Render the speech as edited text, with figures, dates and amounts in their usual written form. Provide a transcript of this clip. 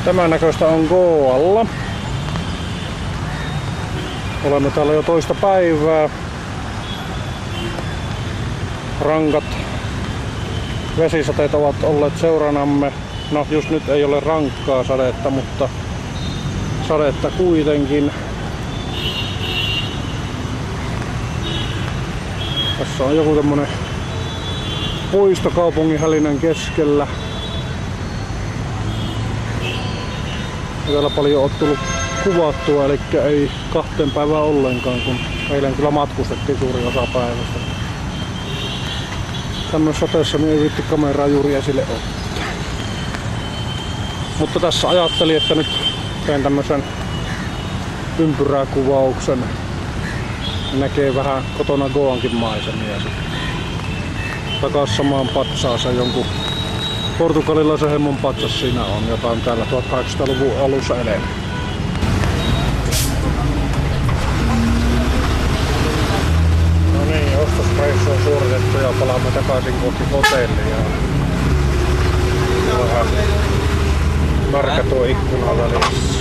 Tämän näköistä on Goalla. Olemme täällä jo toista päivää. Rankat vesisateet ovat olleet seuranamme. No just nyt ei ole rankkaa sadetta, mutta sadetta kuitenkin. Tässä on joku tämmönen puisto kaupungin hälinän keskellä. Täällä paljon on tullut kuvattua, eli ei 2 päivää ollenkaan, kun eilen kyllä matkustettiin suuri osa päivästä. Tämmöisessä sateessa niin ei viitti kameraa juuri esille ottaa. Mutta tässä ajattelin, että nyt teen tämmösen ympyräkuvauksen. Näkee vähän kotona Goankin maisemia sitten. Takas samaan patsaaseen jonkun portugalilaisen hemmon patsas siinä on, jota on täällä 1800-luvun alussa elänyt. No niin, ostosreissu on suoritettu ja palaamme takaisin kohti hotellia. Vähän märkä tuo ikkuna välissä.